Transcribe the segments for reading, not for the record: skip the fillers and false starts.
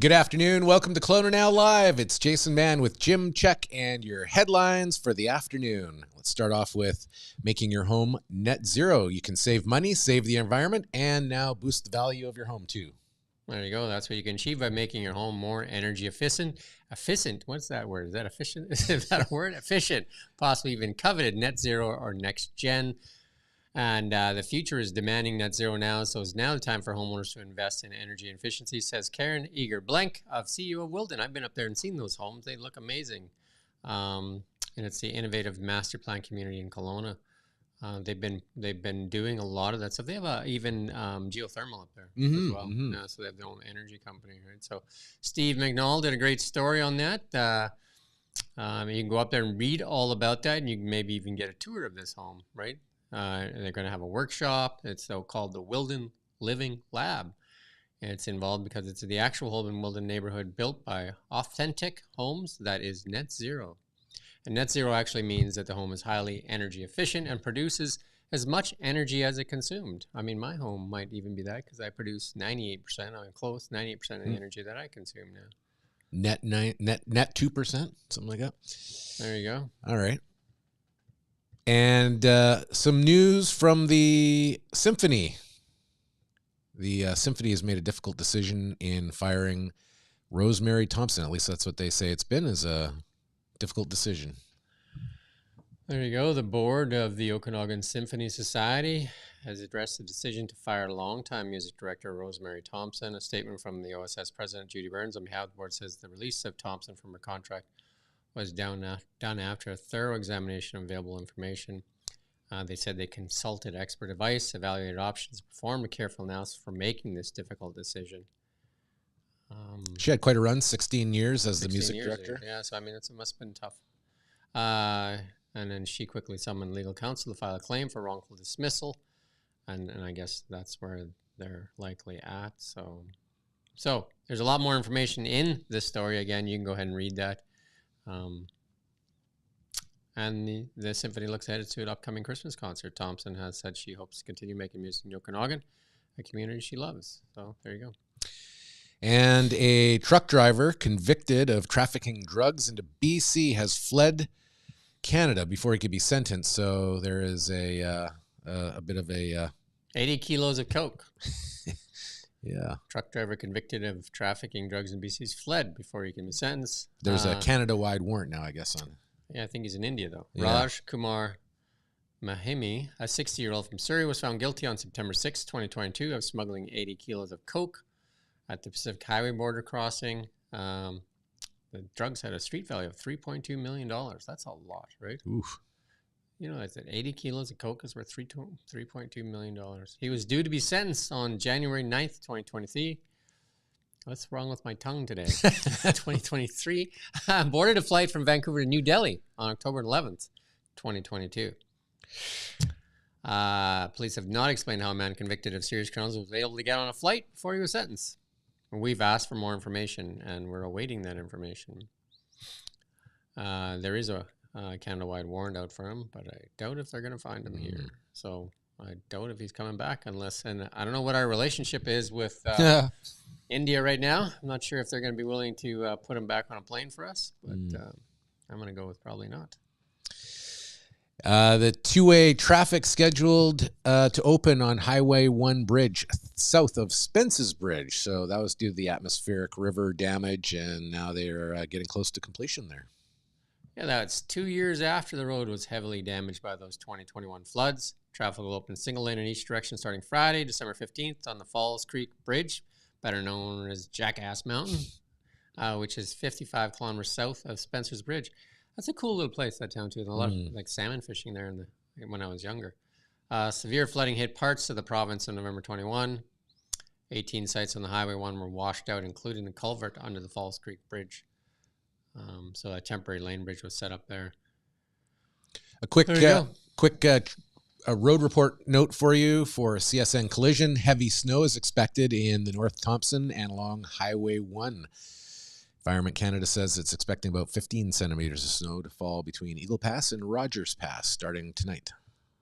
Good afternoon. Welcome to Kelowna Now Live. It's Jason Mann with Jim Check and your headlines for the afternoon. Let's start off with making your home net zero. You can save money, save the environment, and now boost the value of your home too. There you go. That's what you can achieve by making your home more energy efficient. Efficient? What's that word? Is that efficient? Is that a word? Efficient. Possibly even coveted net zero or next gen. And the future is demanding net zero now, so it's now the time for homeowners to invest in energy efficiency, says Karen Eager-Blank, CEO of Wilden. I've been up there and seen those homes. They look amazing. And it's the innovative master plan community in Kelowna. They've been doing a lot of that stuff. They have even geothermal up there as well. Yeah, so they have their own energy company, right? So Steve McNall did a great story on that. You can go up there and read all about that, and you can maybe even get a tour of this home, right? They're going to have a workshop. It's called the Wilden Living Lab. And it's involved because it's the actual home in Wilden neighborhood built by Authentic Homes that is net zero. And net zero actually means that the home is highly energy efficient and produces as much energy as it consumed. I mean, my home might even be that because I produce 98%. I'm close 98% of the energy that I consume now. Net 2%, something like that. There you go. All right. And some news from the Symphony. The Symphony has made a difficult decision in firing Rosemary Thompson. At least that's what they say it's been, is a difficult decision. There you go. The board of the Okanagan Symphony Society has addressed the decision to fire longtime music director Rosemary Thompson. A statement from the OSS president, Judy Burns, on behalf of the board says the release of Thompson from her contract was done after a thorough examination of available information. They said they consulted expert advice, evaluated options, performed a careful analysis for making this difficult decision. She had quite a run, 16 years as the music director. Yeah, so I mean, it must have been tough. And then she quickly summoned legal counsel to file a claim for wrongful dismissal. And I guess that's where they're likely at. So there's a lot more information in this story. Again, you can go ahead and read that. And the Symphony looks ahead to an upcoming Christmas concert. Thompson has said she hopes to continue making music in Okanagan, a community she loves. So there you go. And a truck driver convicted of trafficking drugs into BC has fled Canada before he could be sentenced. So there is a bit of a 80 kilos of coke. Yeah. Truck driver convicted of trafficking drugs in BC's fled before he can be sentenced. There's a Canada-wide warrant now, I guess, on. Yeah, I think he's in India, though. Yeah. Raj Kumar Mahimi, a 60-year-old from Surrey, was found guilty on September 6, 2022 of smuggling 80 kilos of coke at the Pacific Highway border crossing. The drugs had a street value of $3.2 million. That's a lot, right? Oof. You know, I said 80 kilos of coke is worth $3.2 million. He was due to be sentenced on January 9th, 2023. What's wrong with my tongue today? 2023. Boarded a flight from Vancouver to New Delhi on October 11th, 2022. Police have not explained how a man convicted of serious crimes was able to get on a flight before he was sentenced. We've asked for more information, and we're awaiting that information. There is a Canada-wide warrant out for him, but I doubt if they're going to find him here. So I doubt if he's coming back unless, and I don't know what our relationship is with India right now. I'm not sure if they're going to be willing to put him back on a plane for us, but I'm going to go with probably not. The two-way traffic scheduled to open on Highway 1 bridge south of Spence's Bridge. So that was due to the atmospheric river damage, and now they're getting close to completion there. Yeah, that's 2 years after the road was heavily damaged by those 2021 floods. Traffic will open single lane in each direction starting Friday, December 15th on the Falls Creek Bridge, better known as Jackass Mountain, which is 55 kilometers south of Spencer's Bridge. That's a cool little place, that town, too. There's a lot of like salmon fishing there when I was younger. Severe flooding hit parts of the province on November 21. 18 sites on the Highway 1 were washed out, including the culvert under the Falls Creek Bridge. So a temporary lane bridge was set up there. A quick road report note for you for CSN Collision. Heavy snow is expected in the North Thompson and along Highway 1. Environment Canada says it's expecting about 15 centimeters of snow to fall between Eagle Pass and Rogers Pass starting tonight.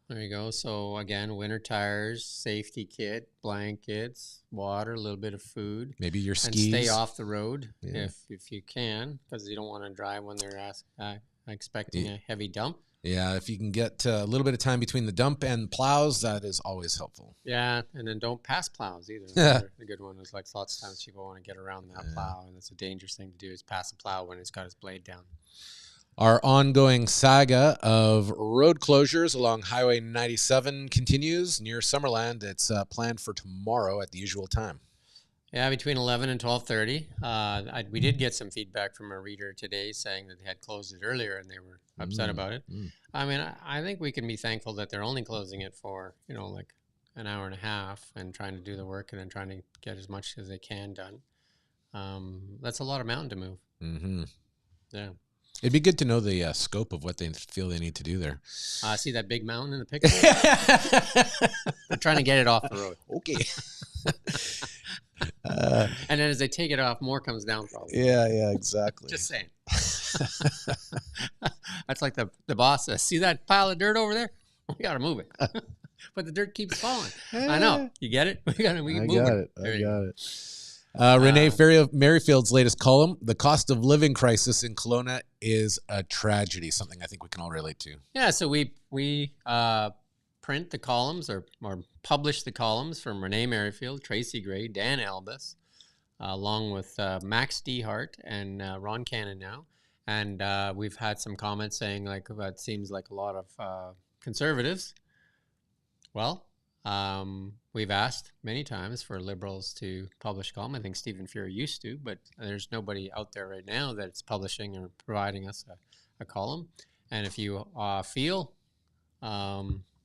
There you go. So again, winter tires, safety kit, blankets, water, a little bit of food, Maybe your and skis. stay off the road Yeah. if you can, because you don't want to drive when they're expecting a heavy dump. Yeah, if you can get a little bit of time between the dump and plows, that is always helpful. Yeah, and then don't pass plows either. The good one is like lots of times people want to get around that plow, and it's a dangerous thing to do is pass a plow when it's got its blade down. Our ongoing saga of road closures along Highway 97 continues near Summerland. It's planned for tomorrow at the usual time. Yeah, between 11 and 12:30. We did get some feedback from a reader today saying that they had closed it earlier and they were upset about it. I mean, I think we can be thankful that they're only closing it for, like an hour and a half and trying to do the work and then trying to get as much as they can done. That's a lot of mountain to move. Mm-hmm. Yeah. It'd be good to know the scope of what they feel they need to do there. See that big mountain in the picture? They're trying to get it off the road. Okay. And then as they take it off, more comes down probably. Yeah, exactly. Just saying. That's like the boss says, see that pile of dirt over there? We got to move it. But the dirt keeps falling. I know. You get it? We can move it. I got it. Renee Merrifield's latest column, The Cost of Living Crisis in Kelowna is a Tragedy, something I think we can all relate to. Yeah, so we print the columns or publish the columns from Renee Merrifield, Tracy Gray, Dan Albus, along with Max Dehart and Ron Cannon now. And we've had some comments saying like it seems like a lot of conservatives. Well, we've asked many times for Liberals to publish a column. I think Stephen Fury used to, but there's nobody out there right now that's publishing or providing us a column. And if you feel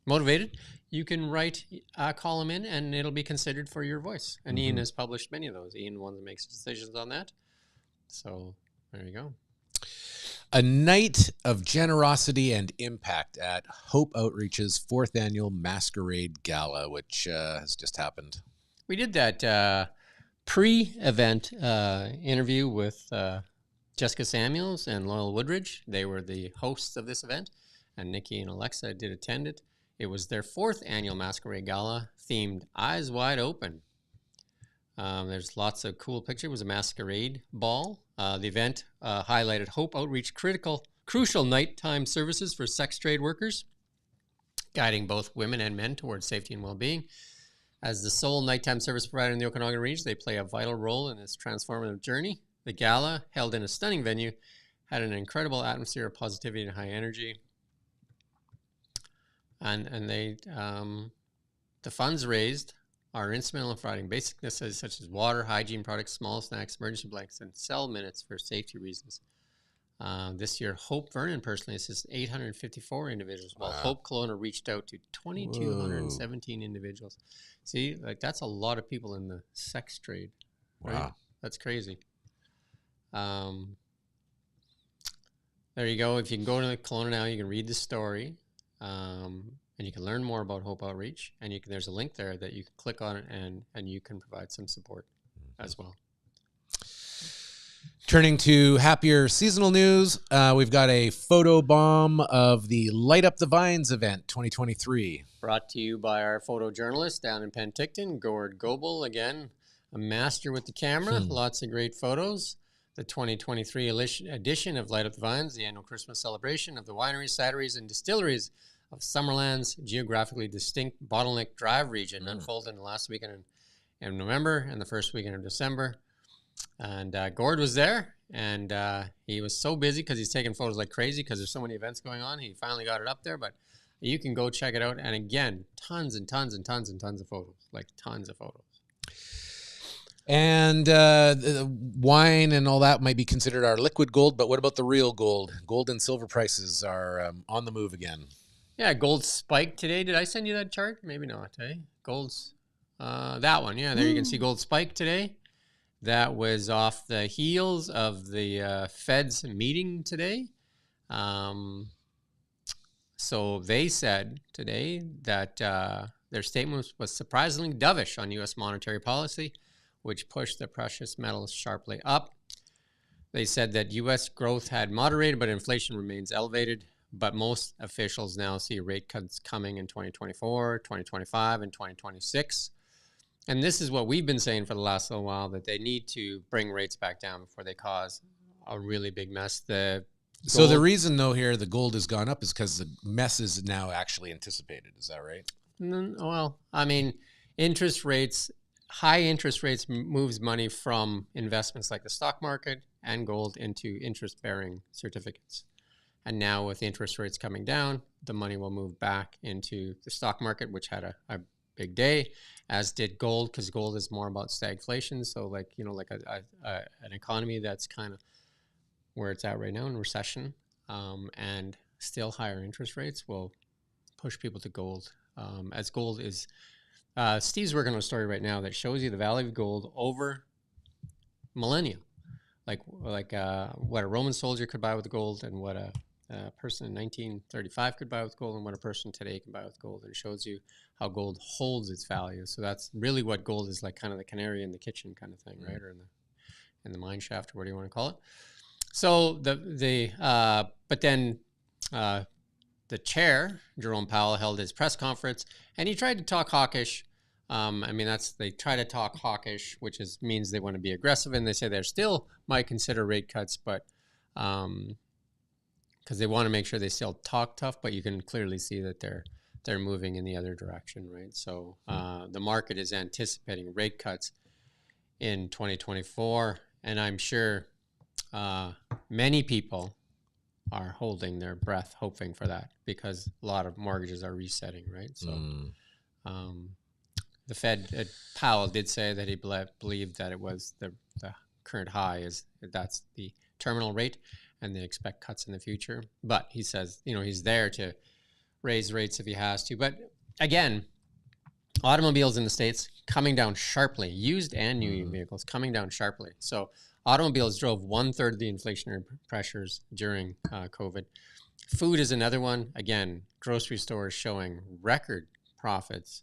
motivated, you can write a column in and it'll be considered for your voice. And Ian has published many of those. Ian, one that makes decisions on that. So there you go. A night of generosity and impact at Hope Outreach's 4th annual Masquerade Gala, which has just happened. We did that pre-event interview with Jessica Samuels and Loyal Woodridge. They were the hosts of this event, and Nikki and Alexa did attend it. It was their 4th annual Masquerade Gala, themed Eyes Wide Open. There's lots of cool pictures. It was a masquerade ball. The event highlighted Hope Outreach crucial nighttime services for sex trade workers, guiding both women and men towards safety and well-being. As the sole nighttime service provider in the Okanagan region, they play a vital role in this transformative journey. The gala, held in a stunning venue, had an incredible atmosphere of positivity and high energy. And they, the funds raised are instrumental in providing basic necessities such as water, hygiene products, small snacks, emergency blankets, and cell minutes for safety reasons. This year, Hope Vernon personally assisted 854 individuals, while Hope Kelowna reached out to 2,217 individuals. See, like that's a lot of people in the sex trade. Right? Wow. That's crazy. There you go. If you can go to Kelowna now, you can read the story. And you can learn more about Hope Outreach, and there's a link there that you can click on it, and you can provide some support as well. Turning to happier seasonal news, we've got a photo bomb of the Light Up the Vines event 2023. Brought to you by our photojournalist down in Penticton, Gord Goebel. Again, a master with the camera. Lots of great photos. The 2023 edition of Light Up the Vines, the annual Christmas celebration of the wineries, cideries, and distilleries of Summerland's geographically distinct Bottleneck Drive region, unfolded in the last weekend in November and the first weekend of December. And Gord was there, and he was so busy because he's taking photos like crazy because there's so many events going on. He finally got it up there, but you can go check it out. And again, tons and tons and tons and tons of photos, like tons of photos. And wine and all that might be considered our liquid gold, but what about the real gold? Gold and silver prices are on the move again. Yeah, gold spiked today. Did I send you that chart? Maybe not, eh? Gold's, that one. Yeah, there you can see gold spiked today. That was off the heels of the Fed's meeting today. So they said today that their statement was surprisingly dovish on U.S. monetary policy, which pushed the precious metals sharply up. They said that U.S. growth had moderated, but inflation remains elevated. but most officials now see rate cuts coming in 2024, 2025, and 2026. And this is what we've been saying for the last little while, that they need to bring rates back down before they cause a really big mess. So the reason, though, here the gold has gone up is because the mess is now actually anticipated. Is that right? Well, I mean, high interest rates moves money from investments like the stock market and gold into interest-bearing certificates. And now with interest rates coming down, the money will move back into the stock market, which had a big day, as did gold, because gold is more about stagflation. So like, an economy that's kind of where it's at right now in recession, and still higher interest rates will push people to gold. As gold is, Steve's working on a story right now that shows you the value of gold over millennia, like what a Roman soldier could buy with gold, and what a person in 1935 could buy with gold, and what a person today can buy with gold. And it shows you how gold holds its value. So that's really what gold is, like kind of the canary in the kitchen kind of thing, right? Or in the mine shaft, or what do you want to call it? So but then the chair, Jerome Powell, held his press conference, and he tried to talk hawkish. They try to talk hawkish, which means they want to be aggressive, and they say they still might consider rate cuts, but because they want to make sure they still talk tough, but you can clearly see that they're moving in the other direction, right? So the market is anticipating rate cuts in 2024, and I'm sure many people are holding their breath, hoping for that, because a lot of mortgages are resetting, right? So the Fed, Powell did say that he believed that it was the current high, that's the terminal rate, and they expect cuts in the future. But he says, he's there to raise rates if he has to. But again, automobiles in the States coming down sharply, used and new vehicles coming down sharply. So automobiles drove 1/3 of the inflationary pressures during COVID. Food is another one. Again, grocery stores showing record profits.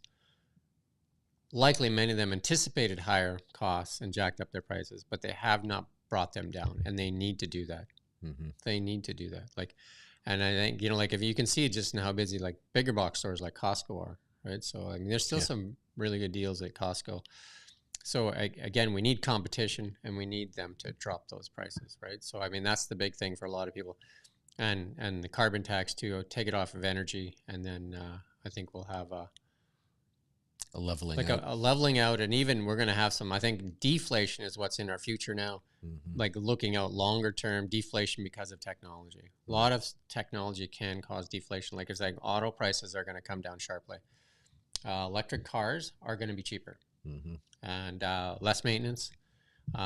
Likely many of them anticipated higher costs and jacked up their prices, but they have not brought them down, and they need to do that. They need to do that. And I think, if you can see just how busy like bigger box stores like Costco are, right? So there's still some really good deals at Costco. So again, we need competition, and we need them to drop those prices, right? So that's the big thing for a lot of people, and the carbon tax too. Take it off of energy, and then I think we'll have a leveling out. A leveling out, and even we're going to have some. I think deflation is what's in our future now. Like looking out longer term, deflation because of technology. A lot of technology can cause deflation. Like it's like auto prices are going to come down sharply. Electric cars are going to be cheaper. And less maintenance.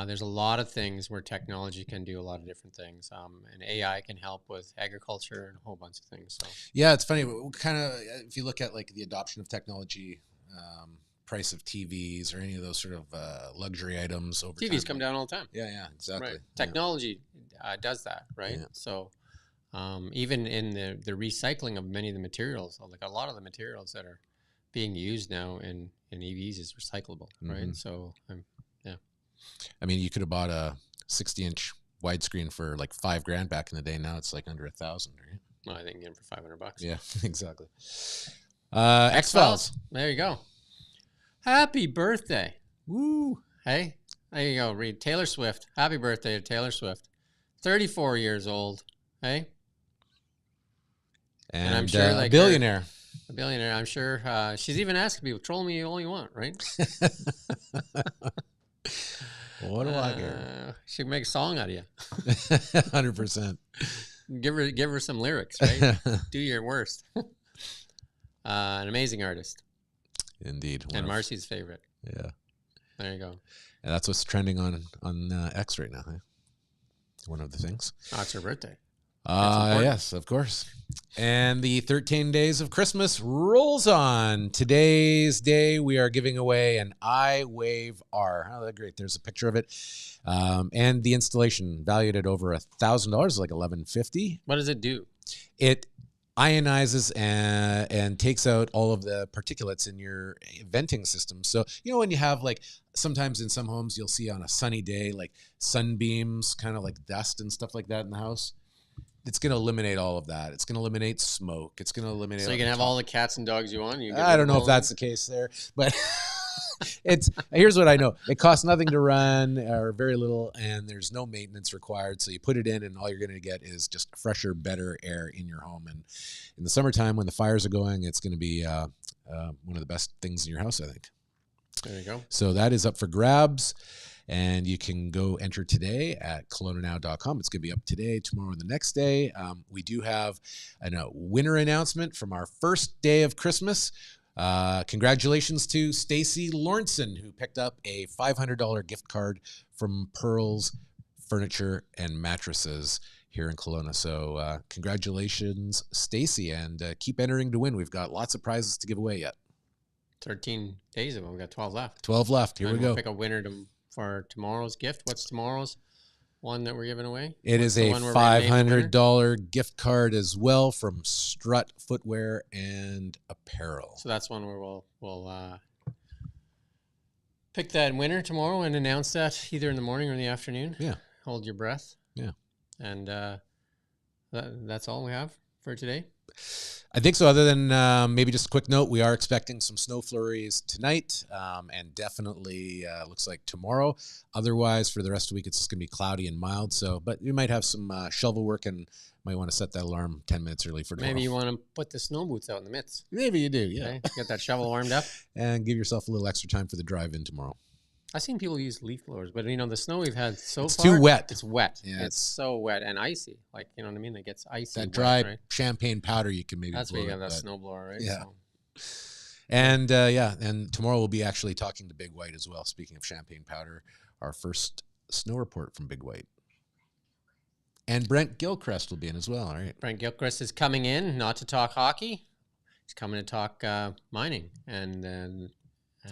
There's a lot of things where technology can do a lot of different things, and AI can help with agriculture and a whole bunch of things. So yeah, it's funny. Kind of if you look at like the adoption of technology, price of TVs or any of those sort of luxury items over TVs come down all the time. Yeah, exactly. Right. Technology does that, right? Yeah. So even in the recycling of many of the materials, like a lot of the materials that are being used now in EVs is recyclable, right? So, you could have bought a 60-inch widescreen for like $5,000 back in the day. Now it's like under $1,000, right? Well, I think you get them for $500. Yeah, exactly. X-Files. There you go. Happy birthday. Woo. Hey, there you go. Read Taylor Swift. Happy birthday to Taylor Swift. 34 years old. Hey. And I'm sure a billionaire. A billionaire. I'm sure she's even asking people, troll me all you want, right? What do I care? She can make a song out of you. 100%. Give her some lyrics, right? Do your worst. An amazing artist. Indeed. And Marcy's favorite. Yeah. There you go. And that's what's trending on X right now. Huh? One of the things. Oh, it's her birthday. Yes, of course. And the 13 days of Christmas rolls on. Today's day, we are giving away an iWave R. Oh, that's great. There's a picture of it. And the installation valued at over $1,000, like $1,150. What does it do? It ionizes and takes out all of the particulates in your venting system. So, when you have like, sometimes in some homes, you'll see on a sunny day, like sunbeams, kind of like dust and stuff like that in the house. it's going to eliminate all of that. It's going to eliminate smoke. It's going to eliminate. So you can have all the cats and dogs you want. I don't know if that's the case there, but here's what I know. It costs nothing to run, or very little, and there's no maintenance required. So you put it in, and all you're going to get is just fresher, better air in your home. And in the summertime, when the fires are going, it's going to be one of the best things in your house, I think. There you go. So that is up for grabs. And you can go enter today at KelownaNow.com. It's going to be up today, tomorrow, and the next day. We do have a winner announcement from our first day of Christmas. Congratulations to Stacy Lawrenson, who picked up a $500 gift card from Pearls Furniture and Mattresses here in Kelowna. So congratulations, Stacy, and keep entering to win. We've got lots of prizes to give away yet. 13 days of them. We've got 12 left. 12 left. Here we go. We'll pick a winner for tomorrow's gift. What's tomorrow's one that we're giving away? It is a $500 gift card as well from Strut Footwear and Apparel. So that's one where we'll pick that winner tomorrow and announce that either in the morning or in the afternoon. Yeah. Hold your breath. Yeah. And that's all we have for today. I think so. Other than maybe just a quick note, we are expecting some snow flurries tonight, and definitely looks like tomorrow. Otherwise, for the rest of the week, it's just going to be cloudy and mild. So, but you might have some shovel work, and might want to set that alarm 10 minutes early for tomorrow. Maybe you want to put the snow boots out in the midst. Maybe you do, yeah. Okay? Get that shovel warmed up, and give yourself a little extra time for the drive-in tomorrow. I've seen people use leaf blowers, but the snow we've had so it's far, too wet. It's wet. Yeah, it's so wet and icy. Like, you know what I mean? It gets icy. That dry right? champagne powder you can maybe. That's where you have that but, snowblower, right? Yeah. So. And and tomorrow we'll be actually talking to Big White as well. Speaking of champagne powder, our first snow report from Big White. And Brent Gilchrist will be in as well. All right. Brent Gilchrist is coming in, not to talk hockey. He's coming to talk mining and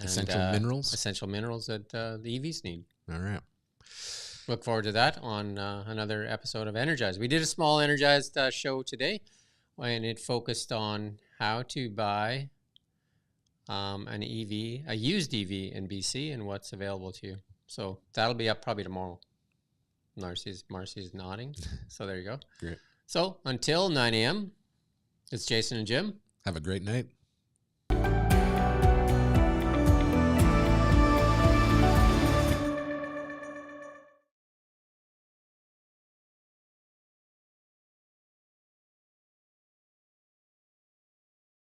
essential minerals. Essential minerals that the EVs need. All right. Look forward to that on another episode of Energized. We did a small Energized show today, and it focused on how to buy an EV, a used EV in BC, and what's available to you. So that'll be up probably tomorrow. Marcy's nodding. So there you go. Great. So until 9 a.m., it's Jason and Jim. Have a great night.